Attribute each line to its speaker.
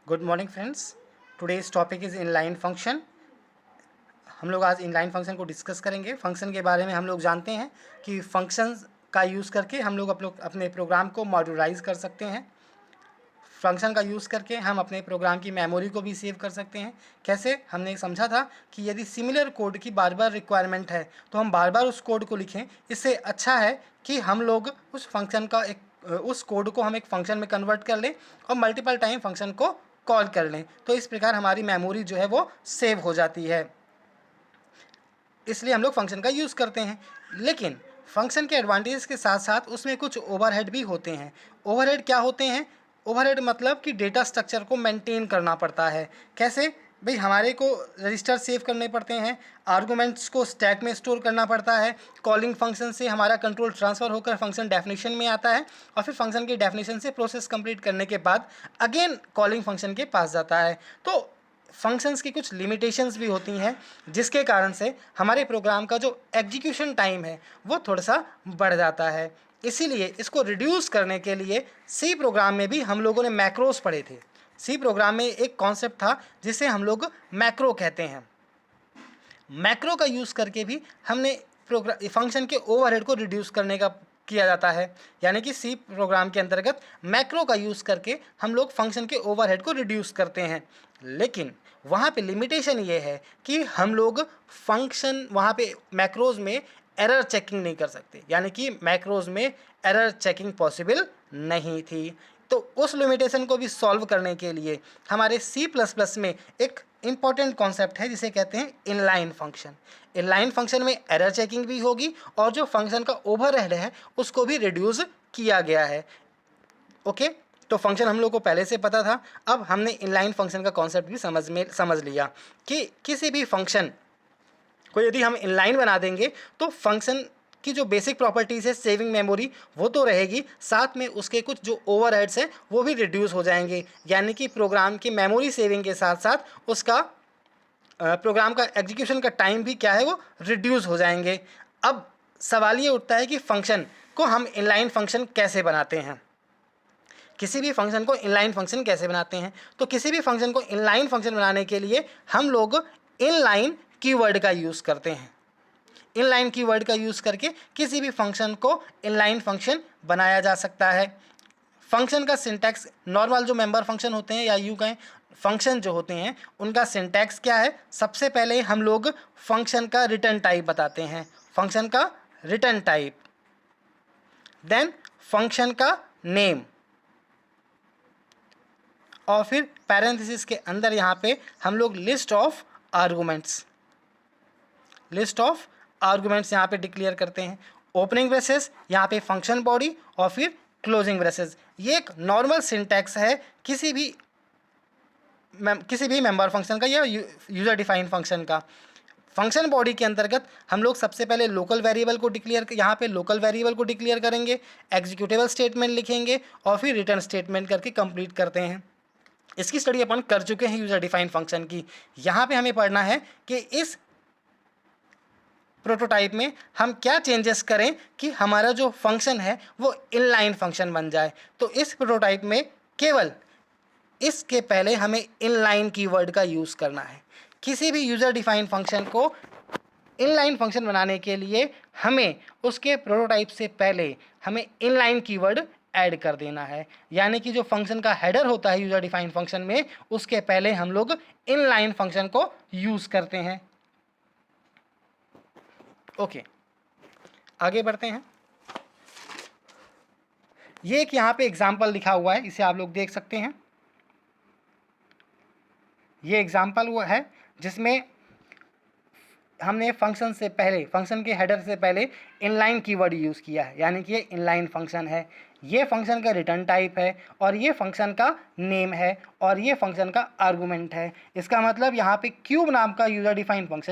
Speaker 1: Good morning friends. Today's topic is inline function. हम लोग आज इनलाइन फंक्शन को डिस्कस करेंगे। फंक्शन के बारे में हम लोग जानते हैं कि फंक्शंस का यूज़ करके हम लोग अपने प्रोग्राम को मॉड्यूलराइज कर सकते हैं। फंक्शन का यूज़ करके हम अपने प्रोग्राम की मेमोरी को भी सेव कर सकते हैं। कैसे? हमने समझा था कि यदि सिमिलर कोड की बार बार रिक्वायरमेंट है तो हम बार बार उस कोड को लिखें। इससे अच्छा है कि हम लोग उस कोड को हम एक फंक्शन में कन्वर्ट कर लें और मल्टीपल टाइम फंक्शन को कॉल कर लें। तो इस प्रकार हमारी मेमोरी जो है वो सेव हो जाती है। इसलिए हम लोग फंक्शन का यूज़ करते हैं। लेकिन फंक्शन के एडवांटेज के साथ साथ उसमें कुछ ओवरहेड भी होते हैं। ओवरहेड क्या होते हैं? ओवरहेड मतलब कि डेटा स्ट्रक्चर को मेंटेन करना पड़ता है। कैसे? भाई हमारे को रजिस्टर सेव करने पड़ते हैं, आर्गूमेंट्स को स्टैक में स्टोर करना पड़ता है, कॉलिंग फंक्शन से हमारा कंट्रोल ट्रांसफ़र होकर फंक्शन डेफिनेशन में आता है और फिर फंक्शन की डेफिनेशन से प्रोसेस कंप्लीट करने के बाद अगेन कॉलिंग फंक्शन के पास जाता है। तो फंक्शंस की कुछ लिमिटेशंस भी होती हैं जिसके कारण से हमारे प्रोग्राम का जो एग्जीक्यूशन टाइम है वो थोड़ा सा बढ़ जाता है। इसीलिए इसको रिड्यूस करने के लिए सी प्रोग्राम में भी हम लोगों ने मैक्रोस पढ़े थे। सी प्रोग्राम में एक कॉन्सेप्ट था जिसे हम लोग मैक्रो कहते हैं। मैक्रो का यूज़ करके भी हमने फंक्शन के ओवरहेड को रिड्यूस करने का किया जाता है। यानी कि सी प्रोग्राम के अंतर्गत मैक्रो का यूज़ करके हम लोग फंक्शन के ओवरहेड को रिड्यूस करते हैं। लेकिन वहाँ पे लिमिटेशन ये है कि हम लोग फंक्शन वहाँ पे मैक्रोज में एरर चेकिंग नहीं कर सकते। यानी कि मैक्रोज में एरर चेकिंग पॉसिबल नहीं थी। तो उस लिमिटेशन को भी सॉल्व करने के लिए हमारे C++ में एक इम्पॉर्टेंट कॉन्सेप्ट है जिसे कहते हैं इनलाइन फंक्शन। इनलाइन फंक्शन में एरर चेकिंग भी होगी और जो फंक्शन का ओवरहेड है उसको भी रिड्यूस किया गया है। ओके, तो फंक्शन हम लोग को पहले से पता था। अब हमने इनलाइन फंक्शन का कॉन्सेप्ट भी समझ लिया कि किसी भी फंक्शन को यदि हम इनलाइन बना देंगे तो फंक्शन की जो बेसिक प्रॉपर्टीज़ है सेविंग मेमोरी वो तो रहेगी, साथ में उसके कुछ जो ओवरहेड्स हैं वो भी रिड्यूस हो जाएंगे। यानी कि प्रोग्राम की मेमोरी सेविंग के साथ साथ उसका प्रोग्राम का एग्जीक्यूशन का टाइम भी क्या है वो रिड्यूस हो जाएंगे। अब सवाल ये उठता है कि फ़ंक्शन को हम इनलाइन फंक्शन कैसे बनाते हैं। किसी भी फंक्शन को इनलाइन फंक्शन कैसे बनाते हैं? तो किसी भी फंक्शन को इनलाइन फंक्शन बनाने के लिए हम लोग इनलाइन कीवर्ड का यूज़ करते हैं। इनलाइन कीवर्ड का यूज़ करके किसी भी फंक्शन को इनलाइन फंक्शन बनाया जा सकता है। फंक्शन का सिंटैक्स नॉर्मल जो मेंबर फंक्शन होते हैं या यूँ कहें फंक्शन जो होते हैं उनका सिंटैक्स क्या है? सबसे पहले हम लोग फंक्शन का रिटर्न टाइप बताते हैं। फंक्शन का रिटर्न टाइप, देन फंक्शन का नेम और फिर पैरेंथेसिस के अंदर यहाँ पे हम लोग लिस्ट ऑफ आर्गूमेंट्स यहाँ पे डिक्लेयर करते हैं। ओपनिंग ब्रेसेस, यहाँ पे फंक्शन बॉडी और फिर क्लोजिंग ब्रेसेस। ये एक नॉर्मल सिंटैक्स है किसी भी मेंबर फंक्शन का या यूज़र डिफाइंड फंक्शन का। फंक्शन बॉडी के अंतर्गत हम लोग सबसे पहले लोकल वेरिएबल को डिक्लेयर करेंगे, एग्जीक्यूटेबल स्टेटमेंट लिखेंगे और फिर रिटर्न स्टेटमेंट करके कंप्लीट करते हैं। इसकी स्टडी अपन कर चुके हैं यूज़र डिफाइंड फंक्शन की। यहाँ पे हमें पढ़ना है कि इस प्रोटोटाइप में हम क्या चेंजेस करें कि हमारा जो फंक्शन है वो इनलाइन फंक्शन बन जाए। तो इस प्रोटोटाइप में केवल इसके पहले हमें इनलाइन कीवर्ड का यूज़ करना है। किसी भी यूज़र डिफाइंड फंक्शन को इनलाइन फंक्शन बनाने के लिए हमें उसके प्रोटोटाइप से पहले हमें इनलाइन कीवर्ड ऐड कर देना है। यानी कि जो फंक्शन का हेडर होता है यूज़र डिफाइंड फंक्शन में उसके पहले हम लोग इनलाइन फंक्शन को यूज़ करते हैं। ओके, आगे बढ़ते हैं। ये एक यहाँ पे एग्जाम्पल लिखा हुआ है, इसे आप लोग देख सकते हैं। ये एग्जाम्पल वो है जिसमें हमने फंक्शन के हेडर से पहले इनलाइन कीवर्ड यूज़ किया है। यानी कि ये इनलाइन फंक्शन है, ये फंक्शन का रिटर्न टाइप है और ये फंक्शन का नेम है और ये फंक्शन का आर्गूमेंट है। इसका मतलब यहाँ पे क्यूब नाम का यूज़र डिफाइंड फंक्शन